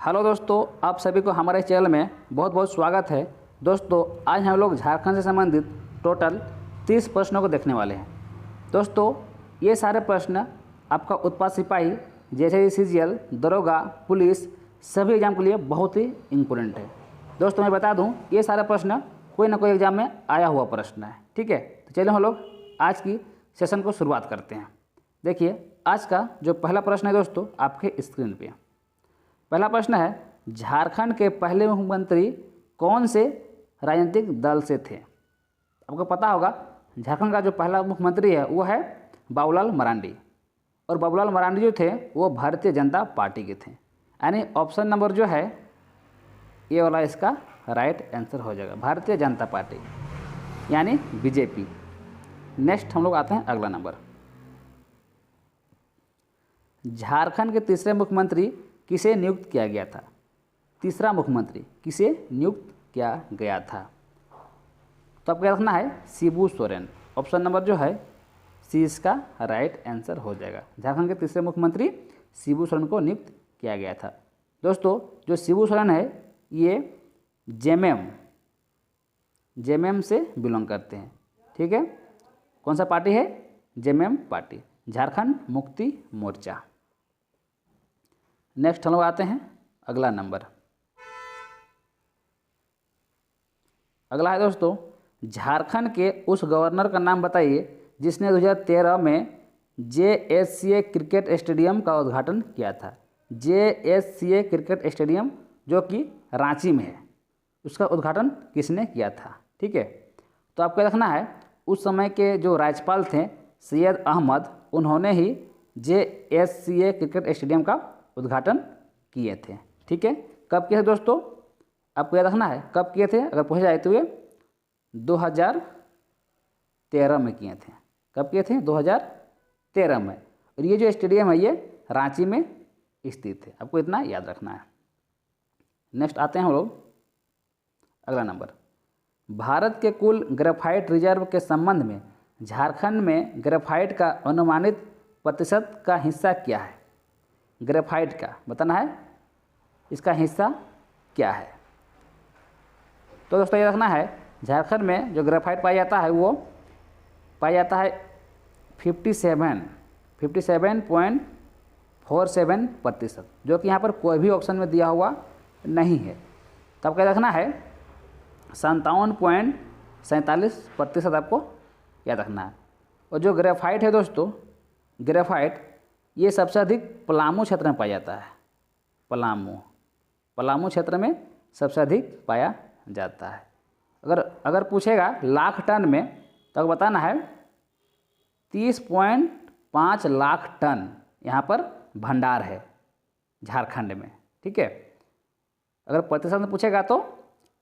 Hello दोस्तों, आप सभी को हमारे चैनल में बहुत बहुत स्वागत है। दोस्तों, आज हम लोग झारखंड से संबंधित टोटल 30 प्रश्नों को देखने वाले हैं। दोस्तों, ये सारे प्रश्न आपका उत्पाद सिपाही जैसे सीजीएल, दरोगा, पुलिस सभी एग्जाम के लिए बहुत ही इम्पोर्टेंट है। दोस्तों, मैं बता दूं, ये सारे प्रश्न कोई ना कोई एग्जाम में आया हुआ प्रश्न है। ठीक है, तो चलिए हम लोग आज की सेशन को शुरुआत करते हैं। देखिए, आज का जो पहला प्रश्न है दोस्तों, आपके स्क्रीन पे पहला प्रश्न है, झारखंड के पहले मुख्यमंत्री कौन से राजनीतिक दल से थे? आपको पता होगा, झारखंड का जो पहला मुख्यमंत्री है वो है बाबूलाल मरांडी, और बाबूलाल मरांडी जो थे वो भारतीय जनता पार्टी के थे। यानी ऑप्शन नंबर जो है ये वाला इसका राइट आंसर हो जाएगा, भारतीय जनता पार्टी यानी बीजेपी। नेक्स्ट हम लोग आते हैं अगला नंबर। झारखंड के तीसरे मुख्यमंत्री किसे नियुक्त किया गया था? तीसरा मुख्यमंत्री किसे नियुक्त किया गया था? तो आपको रखना है शिबू सोरेन। ऑप्शन नंबर जो है सी इसका राइट आंसर हो जाएगा। झारखंड के तीसरे मुख्यमंत्री शिबू सोरेन को नियुक्त किया गया था। दोस्तों, जो शिबू सोरेन है ये जेएमएम से बिलोंग करते हैं। ठीक है, कौन सा पार्टी है? JMM party, Jharkhand Mukti Morcha. Next हम लोग आते हैं अगला नंबर। अगला है दोस्तों, झारखंड के उस गवर्नर का नाम बताइए जिसने 2013 में जेएससीए क्रिकेट स्टेडियम का उद्घाटन किया था। जेएससीए क्रिकेट स्टेडियम जो कि रांची में है, उसका उद्घाटन किसने किया था? ठीक है, तो आपको रखना है उस समय के जो राज्यपाल थे सैयद अहमद, उन्होंने ही जेएससीए क्रिकेट स्टेडियम का उद्घाटन किए थे। ठीक है, कब किए थे दोस्तों? आपको याद रखना है कब किए थे। अगर पूछा जाए तो ये 2013 में किए थे। कब किए थे? 2013 में। और ये जो स्टेडियम है ये रांची में स्थित है, आपको इतना याद रखना है। नेक्स्ट आते हैं हम लोग अगला नंबर। भारत के कुल ग्रेफाइट रिजर्व के संबंध में झारखंड में ग्रेफाइट का अनुमानित प्रतिशत का हिस्सा क्या है? ग्रेफाइट का बताना है, इसका हिस्सा क्या है? तो दोस्तों ये रखना है, झारखंड में जो ग्रेफाइट पाया जाता है वो पाया जाता है 57.47%, जो कि यहाँ पर कोई भी ऑप्शन में दिया हुआ नहीं है। तब क्या रखना है 57.47% आपको याद रखना है। और जो ग्रेफाइट है दोस्तों, ग्रेफाइट ये सबसे अधिक पलामू क्षेत्र में पाया जाता है। पलामू क्षेत्र में सबसे अधिक पाया जाता है। अगर पूछेगा लाख टन में तो बताना है 30.5 लाख टन यहाँ पर भंडार है झारखंड में। ठीक है, अगर प्रतिशत में पूछेगा तो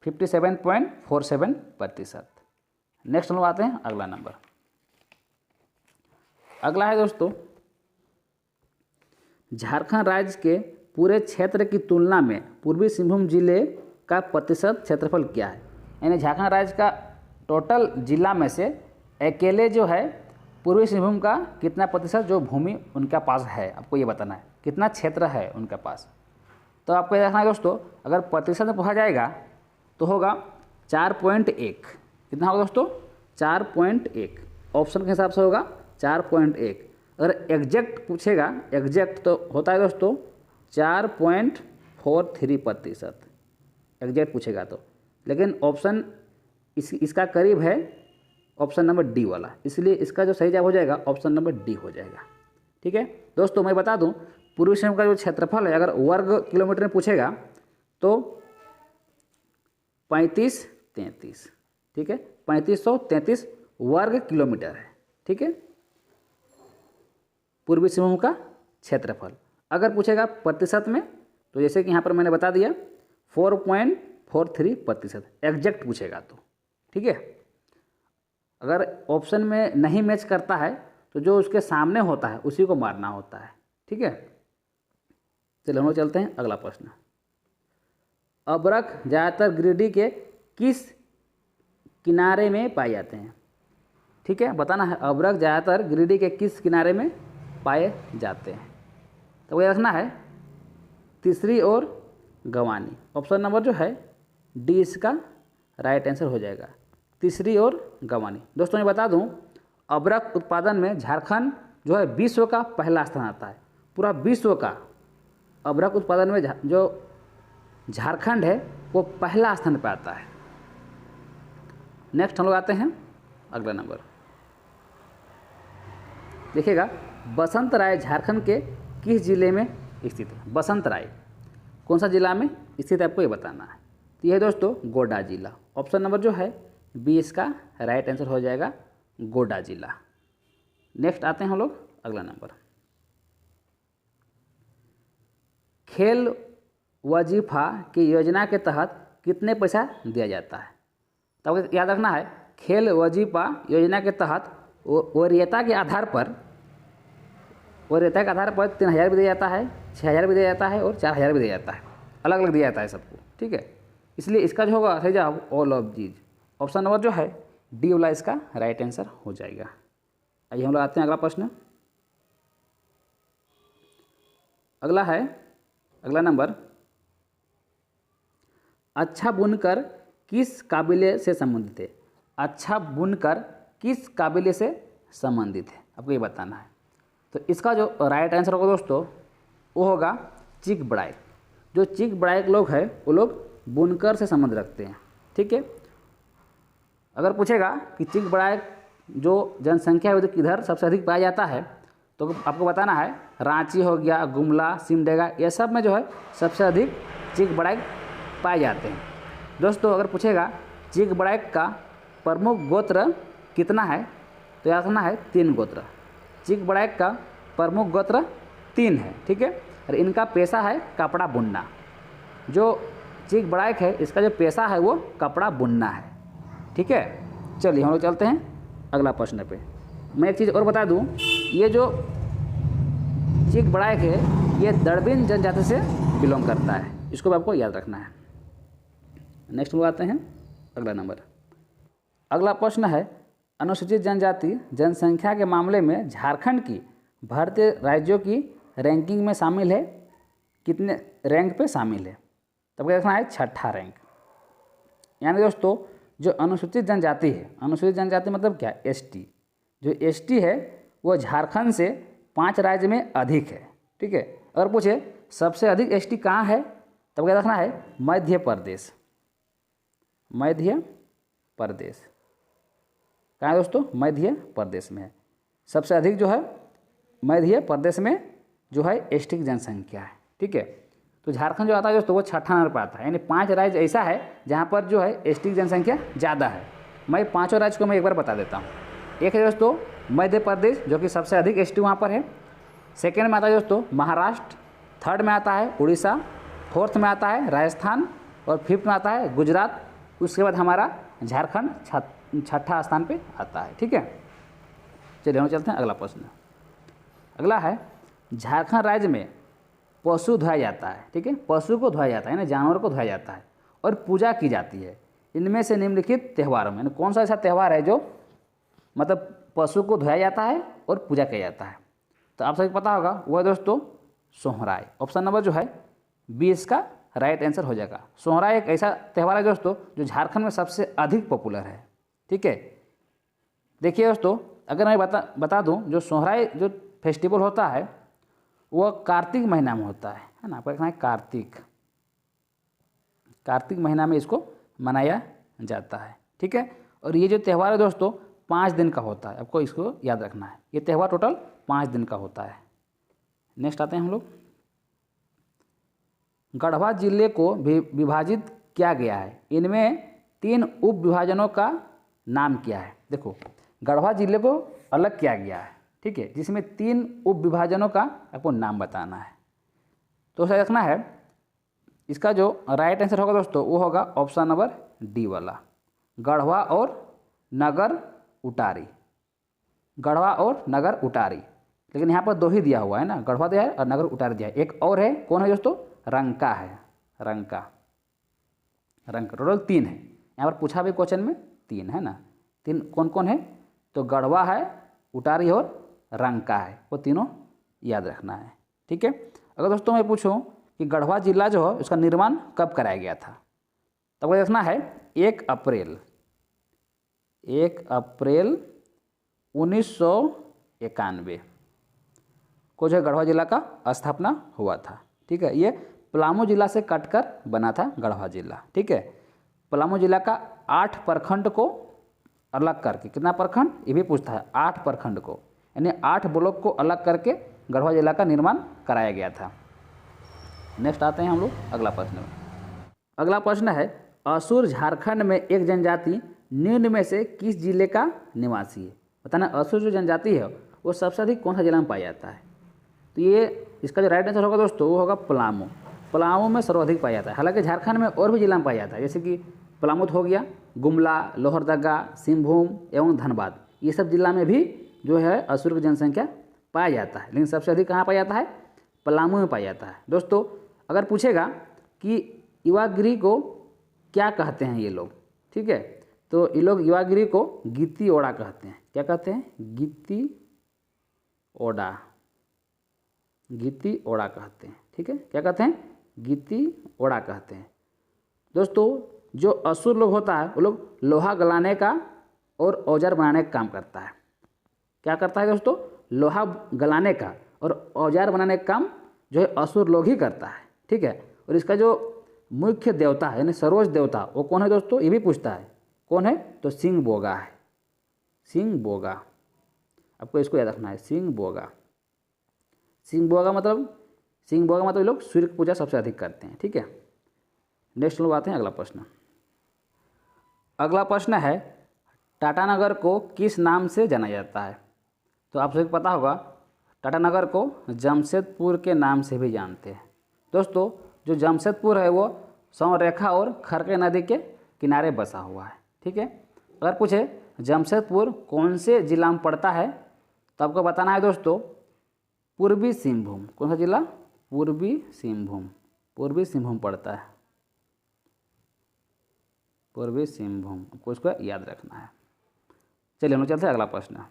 57.47%। नेक्स्ट हम लोग आते हैं अगला नंबर। अगला है दोस्तों, झारखंड राज्य के पूरे क्षेत्र की तुलना में पूर्वी सिंहभूम जिले का प्रतिशत क्षेत्रफल क्या है? यानी झारखंड राज्य का टोटल जिला में से अकेले जो है पूर्वी सिंहभूम का कितना प्रतिशत जो भूमि उनका पास है, आपको ये बताना है कितना क्षेत्र है उनका पास। तो आपको ये रखना है दोस्तों, अगर प्रतिशत में पूछा जाएगा तो होगा 4.1। कितना होगा दोस्तों? 4.1। ऑप्शन के हिसाब से होगा 4.1। अगर एग्जैक्ट पूछेगा, एग्जैक्ट तो होता है दोस्तों 4.43%, एग्जैक्ट पूछेगा तो। लेकिन ऑप्शन इसका करीब है ऑप्शन नंबर डी वाला, इसलिए इसका जो सही जवाब हो जाएगा ऑप्शन नंबर डी हो जाएगा। ठीक है दोस्तों, मैं बता दूं पूर्वी सिंहभूम का जो क्षेत्रफल है अगर वर्ग किलोमीटर में पूछेगा तो 3533। ठीक है, 3533 वर्ग किलोमीटर है। ठीक है, पूर्वी सिंहभूम का क्षेत्रफल। अगर पूछेगा प्रतिशत में तो जैसे कि यहाँ पर मैंने बता दिया 4.43%, एग्जैक्ट पूछेगा तो। ठीक है, अगर ऑप्शन में नहीं मैच करता है तो जो उसके सामने होता है उसी को मारना होता है। ठीक है, चलिए हम लोग चलते हैं अगला प्रश्न। अबरख ज़्यादातर गिरिडीह के किस किनारे में पाए जाते हैं? ठीक है, बताना है अबरख ज़्यादातर गिरिडीह के किस किनारे में पाए जाते हैं। तो ये रखना है तीसरी और गंवानी। ऑप्शन नंबर जो है डी इसका राइट आंसर हो जाएगा, तीसरी ओर गंवानी। दोस्तों मैं बता दूं, अबरख उत्पादन में झारखंड जो है विश्व का पहला स्थान आता है। पूरा विश्व का अबरख उत्पादन में जो झारखंड है वो पहला स्थान पर आता है। नेक्स्ट हम लोग आते हैं अगला नंबर। देखिएगा, बसंत राय झारखंड के किस जिले में स्थित है? बसंत राय कौन सा जिला में स्थित है आपको ये बताना है। तो यह दोस्तों गोड्डा जिला। ऑप्शन नंबर जो है बी इसका राइट आंसर हो जाएगा, गोड्डा जिला। नेक्स्ट आते हैं हम लोग अगला नंबर। खेल वजीफा की योजना के तहत कितने पैसा दिया जाता है? तो आपको याद रखना है, खेल वजीफा योजना के तहत वरीयता के आधार पर 3,000 भी दिया जाता है, 6,000 भी दिया जाता है और 4,000 भी दिया जाता है। अलग अलग दिया जाता है सबको, ठीक है। इसलिए इसका जो होगा सही जवाब all of these. Option number जो है डी वाला इसका राइट आंसर हो जाएगा। आइए हम लोग आते हैं अगला प्रश्न। अगला है अगला नंबर, अच्छा बुनकर किस काबिलियत से संबंधित है? अच्छा बुनकर किस काबिलियत से संबंधित है आपको ये बताना है। तो इसका जो राइट आंसर होगा दोस्तों वो होगा चिक बड़ाइक। जो चिक बड़ाइक लोग हैं वो लोग बुनकर से संबंध रखते हैं, ठीक है। अगर पूछेगा कि चिक बड़ाइक जो जनसंख्या है किधर सबसे अधिक पाया जाता है, तो आपको बताना है रांची हो गया, गुमला, सिमडेगा, ये सब में जो है सबसे अधिक चिक बड़ाइक पाए जाते हैं। दोस्तों अगर पूछेगा चिक बड़ाइक का प्रमुख गोत्र कितना है, तो याद रखना है 3 गोत्र। चिक बड़ाइक का प्रमुख गोत्र 3 है, ठीक है। और इनका पेशा है कपड़ा बुनना। जो चिक बड़ाइक है इसका जो पेशा है वो कपड़ा बुनना है, ठीक है। चलिए हम लोग चलते हैं अगला प्रश्न पे। मैं एक चीज़ और बता दूं, ये जो चिक बड़ाइक है ये दड़बिन जनजाति से बिलोंग करता है, इसको भी आपको याद रखना है। नेक्स्ट लोग आते हैं अगला नंबर। अगला प्रश्न है, अनुसूचित जनजाति जनसंख्या के मामले में झारखंड की भारतीय राज्यों की रैंकिंग में शामिल है, कितने रैंक पे शामिल है? तब क्या देखना है 6ठा रैंक। यानी दोस्तों जो अनुसूचित जनजाति है, अनुसूचित जनजाति मतलब क्या, एसटी। जो एसटी है वो झारखंड से 5 राज्य में अधिक है, ठीक है। अगर पूछे सबसे अधिक एसटी कहाँ है, तब क्या देखना है मध्य प्रदेश। मध्य प्रदेश कहाँ है दोस्तों? मध्य प्रदेश में है। सबसे अधिक जो है मध्य प्रदेश में जो है एसटी की जनसंख्या है, ठीक है। तो झारखंड जो आता है दोस्तों वो 6ठा नंबर पर आता है। यानी 5 राज्य ऐसा है जहाँ पर जो है एसटी की जनसंख्या ज़्यादा है। मैं 5 राज्य को मैं एक बार बता देता हूँ। एक है दोस्तों मध्य प्रदेश जो कि सबसे अधिक एसटी वहाँ पर है। सेकेंड में आता है दोस्तों महाराष्ट्र, थर्ड में आता है उड़ीसा, फोर्थ में आता है राजस्थान और फिफ्थ में आता है गुजरात। उसके बाद हमारा झारखंड 6ठा स्थान पे आता है, ठीक है। चलिए हम चलते हैं अगला प्रश्न। अगला है, झारखंड राज्य में पशु धोया जाता है, ठीक है। पशु को धोया जाता है यानी जानवर को धोया जाता है और पूजा की जाती है। इनमें से निम्नलिखित त्योहारों में कौन सा ऐसा त्यौहार है जो मतलब पशु को धोया जाता है और पूजा किया जाता है? तो आप सभी पता होगा वह दोस्तों सोहराय। ऑप्शन नंबर जो है 20 का राइट आंसर हो जाएगा। सोहराय एक ऐसा त्यौहार है दोस्तों जो झारखंड में सबसे अधिक पॉपुलर है, ठीक है। देखिए दोस्तों अगर मैं बता दूं, जो सोहराय जो फेस्टिवल होता है वह कार्तिक महीना में होता है ना। आपको देखना है कार्तिक महीना में इसको मनाया जाता है, ठीक है। और ये जो त्यौहार है दोस्तों 5 दिन का होता है, आपको इसको याद रखना है। ये त्यौहार टोटल 5 दिन का होता है। नेक्स्ट आते हैं हम लोग। गढ़वा जिले को विभाजित किया गया है, इनमें 3 उप विभाजनों का नाम क्या है? देखो गढ़वा जिले को अलग किया गया है, ठीक है, जिसमें 3 उप विभाजनों का आपको नाम बताना है। तो उसे देखना है, इसका जो राइट आंसर होगा दोस्तों वो होगा ऑप्शन नंबर डी वाला, गढ़वा और नगर उटारी। गढ़वा और नगर उटारी, लेकिन यहाँ पर 2 ही दिया हुआ है ना, गढ़वा दिया है और नगर उटारी दिया है। एक और है, कौन है दोस्तों? रंका है, रंका टोटल 3 है। यहाँ पर पूछा भी क्वेश्चन में 3 है ना। 3 कौन कौन है? तो गढ़वा है, उटारी और रंका है, वो तीनों याद रखना है, ठीक है। अगर दोस्तों मैं पूछूं कि गढ़वा जिला जो है उसका निर्माण कब कराया गया था। तो आपको देखना है 1 अप्रैल 1991 को जो है गढ़वा जिला का स्थापना हुआ था। ठीक है, ये पलामू जिला से कटकर बना था गढ़वा जिला। ठीक है, पलामू जिला का 8 प्रखंड को अलग करके, कितना प्रखंड ये भी पूछता है, 8 प्रखंड को, यानी 8 ब्लॉक को अलग करके गढ़वा जिला का निर्माण कराया गया था। नेक्स्ट आते हैं हम लोग अगला प्रश्न में। अगला प्रश्न है, असुर झारखंड में एक जनजाति निम्न में से किस जिले का निवासी है। बताना असुर जो जनजाति है वो सबसे अधिक कौन सा जिला में पाया जाता है। तो ये इसका जो राइट आंसर होगा दोस्तों वो होगा पलामू। पलामू में सर्वाधिक पाया जाता है। हालांकि झारखंड में और भी जिला में पाया जाता है, जैसे कि पलामू हो गया, गुमला, लोहरदगा, सिंहभूम एवं धनबाद, ये सब जिला में भी जो है असुर की जनसंख्या पाया जाता है। लेकिन सबसे अधिक कहाँ पाया जाता है, पलामू में पाया जाता है। दोस्तों अगर पूछेगा कि युवागिरी को क्या कहते हैं ये लोग, ठीक है, तो ये लोग युवागिरी को गित्ती ओड़ा कहते हैं। क्या कहते हैं, गित्ती ओड़ा, गित्ती ओड़ा कहते हैं। ठीक है, क्या कहते हैं, गित्ती ओड़ा कहते हैं। दोस्तों जो असुर लोग होता है वो लोग लोहा गलाने का और औजार बनाने का काम करता है। क्या करता है दोस्तों, लोहा गलाने का और औजार बनाने का काम जो है असुर लोग ही करता है। ठीक है, और इसका जो मुख्य देवता है यानी सर्वोच्च देवता वो कौन है दोस्तों, ये भी पूछता है कौन है, तो सिंह बोगा है। सिंह बोगा, आपको इसको याद रखना है, सिंह बोगा। सिंह बोगा मतलब ये लोग सूर्य की पूजा सबसे अधिक करते हैं। ठीक है, नेक्स्ट लोग आते हैं अगला प्रश्न। अगला प्रश्न है, टाटानगर को किस नाम से जाना जाता है। तो आप सभी को पता होगा टाटानगर को जमशेदपुर के नाम से भी जानते हैं। दोस्तों जो जमशेदपुर है वो संरेखा और खरके नदी के किनारे बसा हुआ है। ठीक है, अगर पूछे जमशेदपुर कौन से जिला में पड़ता है तो आपको बताना है दोस्तों पूर्वी सिंहभूम। कौन सा जिला, पूर्वी सिंहभूम, पूर्वी सिंहभूम पड़ता है, पूर्वी सिंहभूम, आपको इसको याद रखना है। चलिए हम लोग चलते हैं अगला प्रश्न।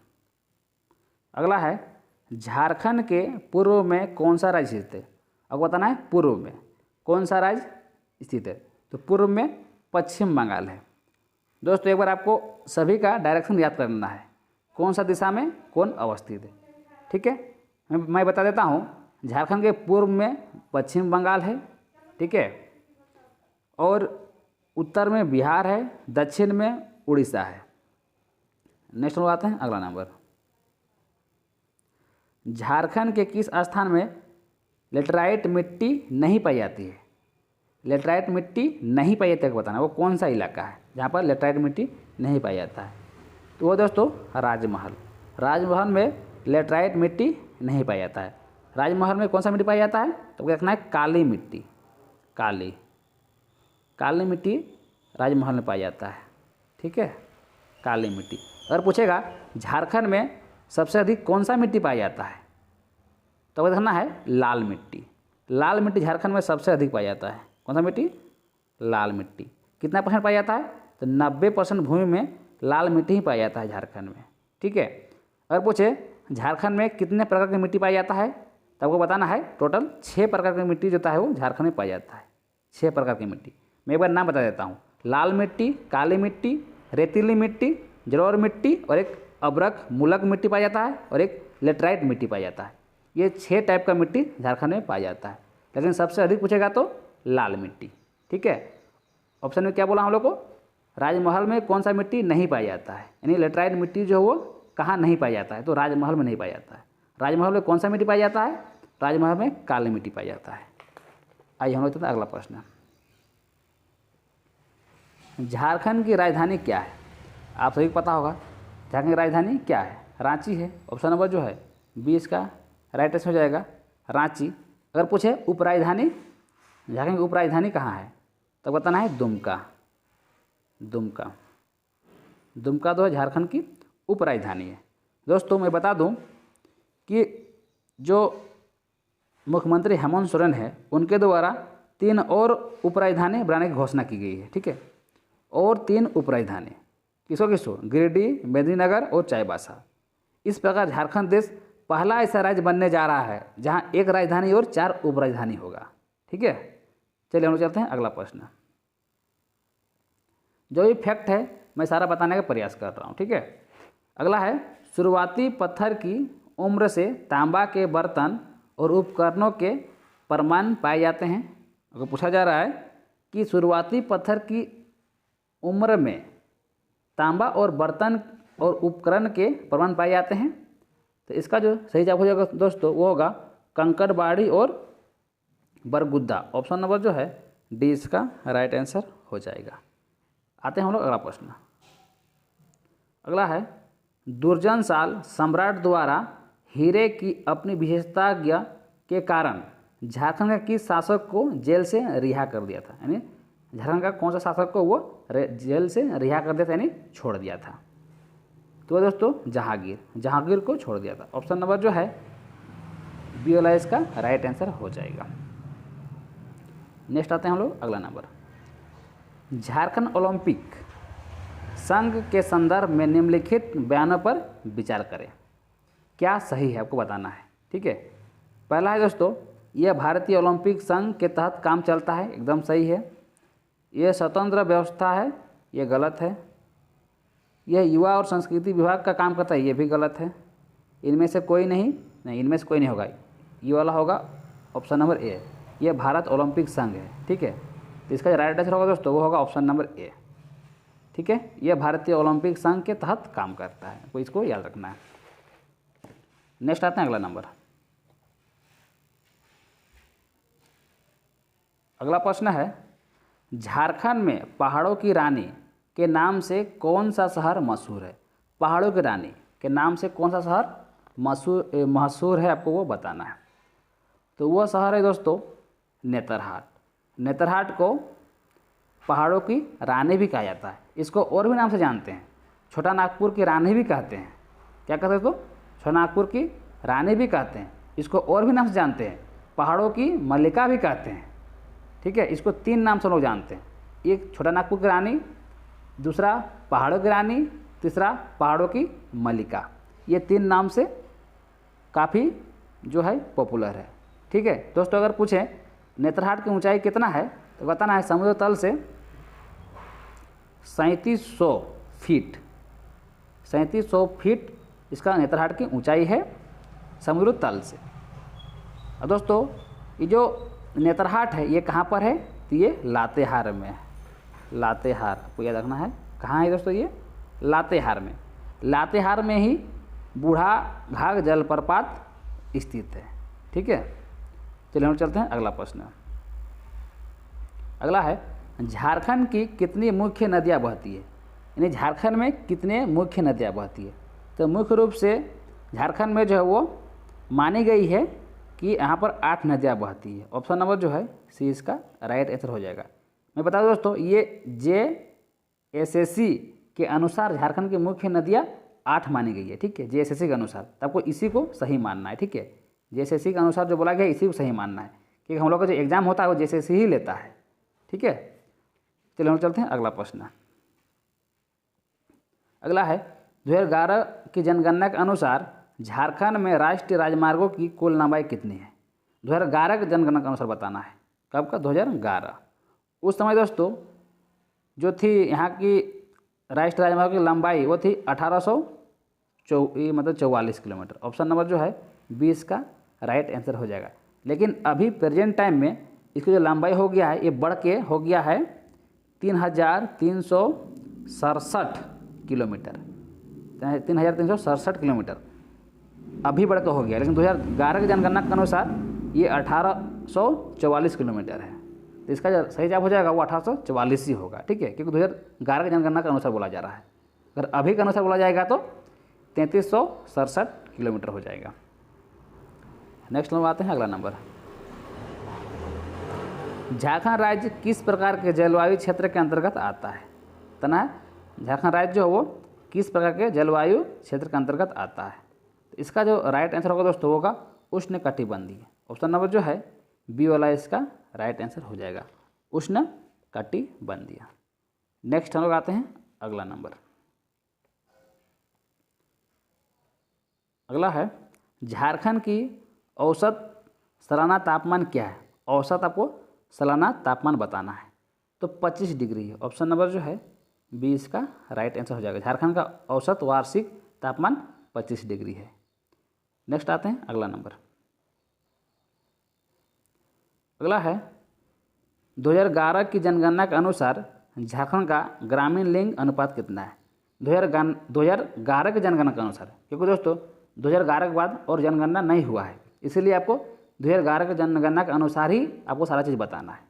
अगला है, झारखंड के पूर्व में कौन सा राज्य स्थित है। आपको बताना है पूर्व में कौन सा राज्य स्थित है। तो पूर्व में पश्चिम बंगाल है। दोस्तों एक बार आपको सभी का डायरेक्शन याद करना है, कौन सा दिशा में कौन अवस्थित है। ठीक है, मैं बता देता हूँ, झारखंड के पूर्व में पश्चिम बंगाल है। ठीक है, और उत्तर में बिहार है, दक्षिण में उड़ीसा है। नेक्स्ट लोग आते हैं अगला नंबर। झारखंड के किस स्थान में लेटराइट मिट्टी नहीं पाई जाती है। लेटराइट मिट्टी नहीं पाई जाती है, बताना वो कौन सा इलाका है जहाँ पर लेटराइट मिट्टी नहीं पाई जाता है। तो वो दोस्तों राजमहल। राजमहल में लेटराइट मिट्टी नहीं पाया जाता है। राजमहल में कौन सा मिट्टी पाया जाता है, तो देखना है काली मिट्टी, काली मिट्टी राजमहल में पाया जाता है। ठीक है, काली मिट्टी। अगर पूछेगा झारखंड में सबसे अधिक कौन सा मिट्टी पाया जाता है तो देखना है लाल मिट्टी। लाल मिट्टी झारखंड में सबसे अधिक पाया जाता है। कौन सा मिट्टी, लाल मिट्टी। कितना % पाया जाता है, तो 90% भूमि में लाल मिट्टी ही पाया जाता है झारखंड में। ठीक है, अगर पूछे झारखंड में कितने प्रकार की मिट्टी पाया जाता है तो आपको बताना है टोटल 6 प्रकार की मिट्टी जो है वो झारखंड में पाया जाता है। 6 प्रकार की मिट्टी, मैं एक बार नाम बता देता हूँ, लाल मिट्टी, काली मिट्टी, रेतीली मिट्टी, जलोढ़ मिट्टी और एक अब्रक मूलक मिट्टी पाया जाता है और एक लेटराइट मिट्टी पाया जाता है। ये 6 टाइप का मिट्टी झारखंड में पाया जाता है, लेकिन सबसे अधिक पूछेगा तो लाल मिट्टी। ठीक है, ऑप्शन में क्या बोला हम लोग को, राजमहल में कौन सा मिट्टी नहीं पाया जाता है, यानी लेटराइट मिट्टी जो है वो कहाँ नहीं पाया जाता है, तो राजमहल में नहीं पाया जाता है। राजमहल में कौन सा मिट्टी पाया जाता है, राजमहल में काली मिट्टी पाया जाता है। आइए हम लोग अगला प्रश्न। झारखंड की राजधानी क्या है। आप सभी को पता होगा झारखंड की राजधानी क्या है, रांची है। ऑप्शन नंबर जो है 20 का राइट आंसर हो जाएगा रांची। अगर पूछे उपराजधानी, झारखंड की उपराजधानी कहाँ है तो बताना है दुमका। दुमका तो है झारखंड की उपराजधानी है। दोस्तों मैं बता दूं कि जो मुख्यमंत्री हेमंत सोरेन है उनके द्वारा 3 और उपराजधानी बनाने की घोषणा की गई है। ठीक है, और 3 उपराजधानी किसको, गिरिडीह, मेदिनीनगर और चाईबासा। इस प्रकार झारखंड देश पहला ऐसा राज्य बनने जा रहा है जहां 1 राजधानी और 4 उपराजधानी होगा। ठीक है, चलिए हम लोग चलते हैं अगला प्रश्न। जो भी फैक्ट है मैं सारा बताने का प्रयास कर रहा हूँ, ठीक है। अगला है, शुरुआती पत्थर की उम्र से तांबा के बर्तन और उपकरणों के प्रमाण पाए जाते हैं। अगर पूछा जा रहा है कि शुरुआती पत्थर की उम्र में तांबा और बर्तन और उपकरण के प्रमाण पाए जाते हैं, तो इसका जो सही जवाब हो जाएगा दोस्तों वो होगा कंकड़बाड़ी और बरगुद्दा। ऑप्शन नंबर जो है डी इसका राइट आंसर हो जाएगा। आते हैं हम लोग अगला प्रश्न। अगला है, दुर्जन साल सम्राट द्वारा हीरे की अपनी विशेषज्ञता के कारण झारखंड के किस शासक को जेल से रिहा कर दिया था? यानी झारखंड का कौन सा शासक को वो जेल से रिहा कर दिया था, यानी छोड़ दिया था? तो दोस्तों जहांगीर को छोड़ दिया था। ऑप्शन नंबर जो है बी वाला इसका राइट आंसर हो जाएगा। नेक्स्ट आते हैं हम लोग अगला नंबर। झारखंड ओलंपिक संघ के संदर्भ में निम्नलिखित बयानों पर विचार करें। क्या सही है आपको बताना है, ठीक है। पहला है दोस्तों, यह भारतीय ओलंपिक संघ के तहत काम चलता है, एकदम सही है। यह स्वतंत्र व्यवस्था है, यह गलत है। यह युवा और संस्कृति विभाग का काम करता है, ये भी गलत है। इनमें से कोई नहीं, इनमें से कोई नहीं होगा, ये वाला होगा ऑप्शन नंबर ए। यह भारत ओलंपिक संघ है, ठीक है। तो इसका जो राइट आंसर होगा दोस्तों वो होगा ऑप्शन नंबर ए, ठीक है। यह भारतीय ओलंपिक संघ के तहत काम करता है, तो इसको याद रखना है। नेक्स्ट आते हैं अगला नंबर। अगला प्रश्न है, झारखंड में पहाड़ों की रानी के नाम से कौन सा शहर मशहूर है? पहाड़ों की रानी के नाम से कौन सा शहर मशहूर है, आपको वो बताना है। तो वो शहर है दोस्तों नेतरहाट। नेतरहाट को पहाड़ों की रानी भी कहा जाता है। इसको और भी नाम से जानते हैं, छोटा नागपुर की रानी भी कहते हैं। क्या कहते हैं? तो छोटा नागपुर की रानी भी कहते हैं। इसको और भी नाम से जानते हैं, पहाड़ों की मल्लिका भी कहते हैं, ठीक है। इसको 3 नाम से लोग जानते हैं, एक छोटा नागपुर की रानी, दूसरा पहाड़ों की रानी, तीसरा पहाड़ों की मल्लिका। ये 3 नाम से काफ़ी जो है पॉपुलर है, ठीक है। दोस्तों अगर पूछें नेतरहाट की ऊंचाई कितना है तो बताना है समुद्र तल से 3700 फीट। 3700 फीट इसका नेतरहाट की ऊंचाई है समुद्र तल से। और दोस्तों ये जो नेतरहाट है ये कहाँ पर है? तो ये लातेहार में है। लातेहार आपको याद रखना है, कहाँ है दोस्तों? ये लातेहार में। लातेहार में ही बूढ़ा घाघ जलप्रपात स्थित है, ठीक है। चलिए हम चलते हैं अगला प्रश्न। अगला है, झारखंड की कितनी मुख्य नदियाँ बहती है? यानी झारखंड में कितने मुख्य नदियाँ बहती है? तो मुख्य रूप से झारखंड में जो है वो मानी गई है कि यहाँ पर 8 नदियाँ बहती है। ऑप्शन नंबर जो है सी इसका राइट आंसर हो जाएगा। मैं बता दूं दोस्तों ये JSSC के अनुसार झारखंड की मुख्य नदियाँ 8 मानी गई है, ठीक है। JSSC के अनुसार, तो आपको इसी को सही मानना है, ठीक है। JSSC के अनुसार जो बोला गया इसी को सही मानना है, क्योंकि हम लोग का जो एग्जाम होता है वो JSSC ही लेता है, ठीक है। चलिए हम चलते हैं अगला प्रश्न। अगला है, 2011 की जनगणना के अनुसार झारखंड में राष्ट्रीय राजमार्गों की कुल लंबाई कितनी है? 2011 की जनगणना के अनुसार बताना है। कब का? 2011। उस समय दोस्तों जो थी यहाँ की राष्ट्रीय राजमार्ग की लंबाई वो थी 1844 किलोमीटर। ऑप्शन नंबर जो है 20 का राइट आंसर हो जाएगा। लेकिन अभी प्रेजेंट टाइम में इसकी जो लंबाई हो गया है ये बढ़ के हो गया है 3367 किलोमीटर। 3367 किलोमीटर अभी बढ़ के हो गया, लेकिन 2011 की जनगणना के अनुसार ये 1844 किलोमीटर है। तो इसका जो सही जवाब हो जाएगा वो 1844 ही होगा, ठीक है, क्योंकि 2011 की जनगणना के अनुसार बोला जा रहा है। अगर अभी के अनुसार बोला जाएगा तो 3367 किलोमीटर हो जाएगा। नेक्स्ट नंबर आते हैं अगला नंबर। झारखंड राज्य किस प्रकार के जलवायु क्षेत्र के अंतर्गत आता है? तना है झारखंड राज्य जो वो किस प्रकार के जलवायु क्षेत्र के अंतर्गत आता है? तो इसका जो राइट आंसर होगा दोस्तों होगा उष्ण कटिबंधीय। ऑप्शन नंबर जो है बी वाला इसका राइट आंसर हो जाएगा, उष्ण कटिबंधीय। नेक्स्ट हम लोग आते हैं अगला नंबर। अगला है, झारखंड की औसत सालाना तापमान क्या है? औसत आपको सालाना तापमान बताना है। तो 25 डिग्री है। ऑप्शन नंबर जो है बी इसका राइट आंसर हो जाएगा। झारखंड का औसत वार्षिक तापमान 25 डिग्री है। नेक्स्ट आते हैं अगला नंबर। अगला है 2011 की जनगणना के अनुसार झारखंड का ग्रामीण लिंग अनुपात कितना है। 2011 की जनगणना के अनुसार, क्योंकि दोस्तों 2011 के बाद और जनगणना नहीं हुआ है, इसीलिए आपको 2011 की जनगणना के अनुसार ही आपको सारा चीज़ बताना है।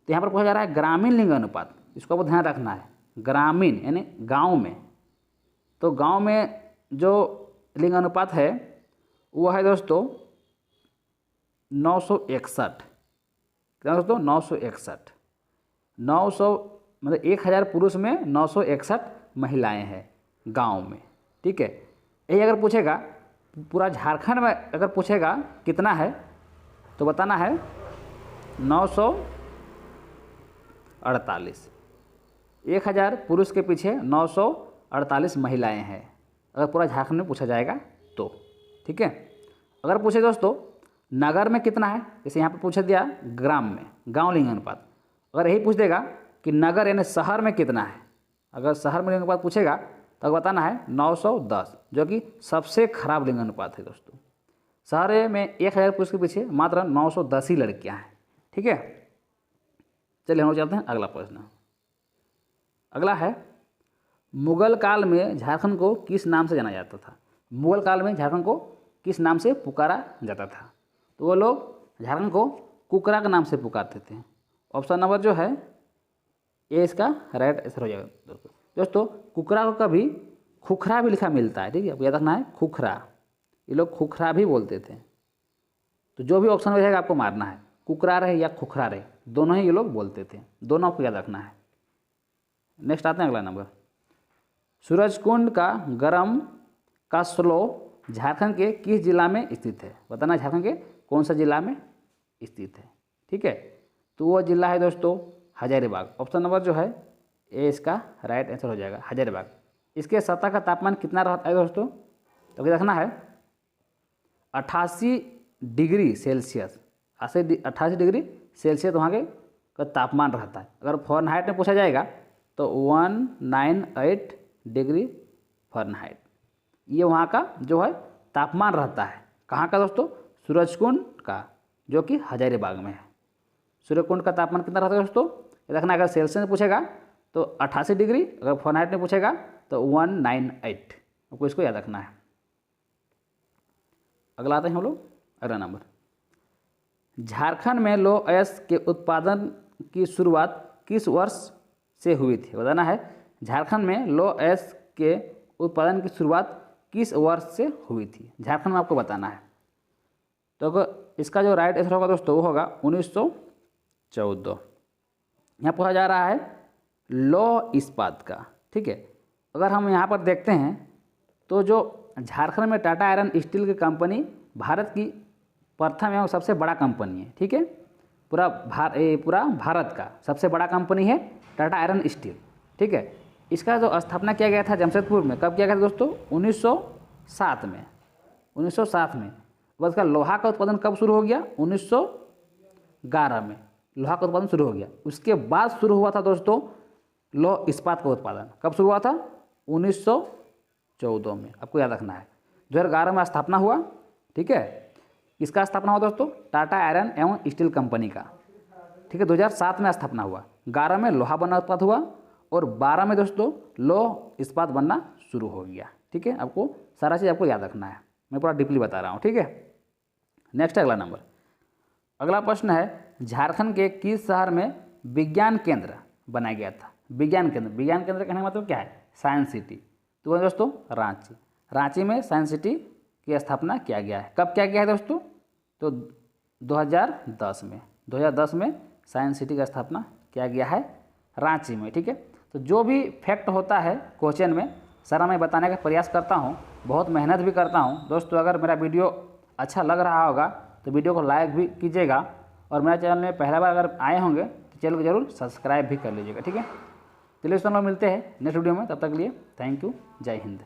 तो यहाँ पर पूछा जा रहा है ग्रामीण लिंग अनुपात, इसको आपको ध्यान रखना है। ग्रामीण यानी गांव में, तो गांव में जो लिंग अनुपात है वो है दोस्तों 961। कितना दोस्तों 961। 900 मतलब 1000 पुरुष में 961 महिलाएं हैं गांव में। ठीक है, यही अगर पूछेगा पूरा झारखंड में अगर पूछेगा कितना है तो बताना है 948। 1000 पुरुष के पीछे 948 महिलाएं हैं अगर पूरा झारखंड में पूछा जाएगा तो। ठीक है, अगर पूछे दोस्तों नगर में कितना है, जैसे यहाँ पर पूछ दिया ग्राम में, गांव लिंग अनुपात, अगर यही पूछ देगा कि नगर यानी शहर में कितना है, अगर शहर में लिंग अनुपात पूछेगा तो बताना है 910, जो कि सबसे खराब लिंग अनुपात है दोस्तों। शहर में 1000 पुरुष के पीछे मात्र 910 ही लड़कियां हैं। ठीक है, चलिए हम लोग चलते हैं अगला प्रश्न। अगला है मुगल काल में झारखंड को किस नाम से जाना जाता था। मुगल काल में झारखंड को किस नाम से पुकारा जाता था। तो वो लोग झारखंड को कुकरा के नाम से पुकारते थे। ऑप्शन नंबर जो है ये इसका राइट आंसर हो जाएगा दोस्तों। कुकरा को कभी खुखरा भी लिखा मिलता है। ठीक है, आपको याद रखना है खुखरा, ये लोग खुखरा भी बोलते थे। तो जो भी ऑप्शन हो जाएगा आपको मारना है, कुकरा रहे या खुखरा रहे, दोनों ही ये लोग बोलते थे, दोनों आपको याद रखना है। नेक्स्ट आते हैं अगला नंबर। सूरजकुंड का गरम का स्लो झारखंड के किस जिला में स्थित है। बताना झारखंड के कौन सा जिला में स्थित है। ठीक है, तो वो जिला है दोस्तों हजारीबाग। ऑप्शन नंबर जो है ये इसका राइट आंसर हो जाएगा, हजारीबाग। इसके सतह का तापमान कितना रहता है दोस्तों, तो रखना है 88 डिग्री सेल्सियस। 88 डिग्री सेल्सियस वहाँ के का तापमान रहता है। अगर फ़ारेनहाइट में पूछा जाएगा तो 198 डिग्री फ़ारेनहाइट, ये वहाँ का जो है तापमान रहता है। कहाँ का दोस्तों, सूरजकुंड का, जो कि हजारीबाग में है। सूरजकुंड का तापमान कितना रहता है दोस्तों, ये रखना। अगर सेल्सियस में पूछेगा तो 88 डिग्री, अगर फ़ारेनहाइट में पूछेगा तो 198, आपको इसको याद रखना है। अगला आते हैं हम लोग अगला नंबर। झारखंड में लौह अयस्क के उत्पादन की शुरुआत किस वर्ष से हुई थी। बताना है झारखंड में लौह अयस्क के उत्पादन की शुरुआत किस वर्ष से हुई थी, झारखंड में आपको बताना है। तो इसका जो राइट आंसर होगा दोस्तों वो होगा 1914। यहाँ पूछा जा रहा है लौह इस्पात का। ठीक है, अगर हम यहाँ पर देखते हैं तो जो झारखंड में टाटा आयरन स्टील की कंपनी भारत की प्रथम एवं सबसे बड़ा कंपनी है। ठीक है, पूरा भारत का सबसे बड़ा कंपनी है टाटा आयरन स्टील। ठीक है, इसका जो स्थापना किया गया था जमशेदपुर में, कब किया गया था दोस्तों, 1907 में। 1907 में। बस का लोहा का उत्पादन कब शुरू हो गया, 1911 में लोहा का उत्पादन शुरू हो गया। उसके बाद शुरू हुआ था दोस्तों लौह इस्पात का उत्पादन। कब शुरू हुआ था, 1914 में। आपको याद रखना है 2011 में स्थापना हुआ। ठीक है, किसका स्थापना हुआ दोस्तों, टाटा आयरन एवं स्टील कंपनी का। ठीक है, 2007 में स्थापना हुआ। 11 में लोहा बनना उत्पाद हुआ और 12 में दोस्तों लौह इस्पात बनना शुरू हो गया। ठीक है, आपको सारा चीज़ आपको याद रखना है, मैं पूरा डीपली बता रहा हूँ। ठीक है, नेक्स्ट अगला नंबर। अगला प्रश्न है झारखंड के किस शहर में विज्ञान केंद्र बनाया गया था। विज्ञान केंद्र, विज्ञान केंद्र कहने का मतलब क्या है, साइंस सिटी। तो दोस्तों रांची, रांची में साइंस सिटी की स्थापना किया गया है। कब किया गया है दोस्तों, तो 2010 में। 2010 में साइंस सिटी का स्थापना किया गया है रांची में। ठीक है, तो जो भी फैक्ट होता है क्वेश्चन में सारा मैं बताने का प्रयास करता हूँ, बहुत मेहनत भी करता हूँ दोस्तों। अगर मेरा वीडियो अच्छा लग रहा होगा तो वीडियो को लाइक भी कीजिएगा और मेरे चैनल में पहला बार अगर आए होंगे तो चैनल को जरूर सब्सक्राइब भी कर लीजिएगा। ठीक है, चलिए दोस्तों मिलते हैं नेक्स्ट वीडियो में, तब तक के लिए थैंक यू, जय हिंद।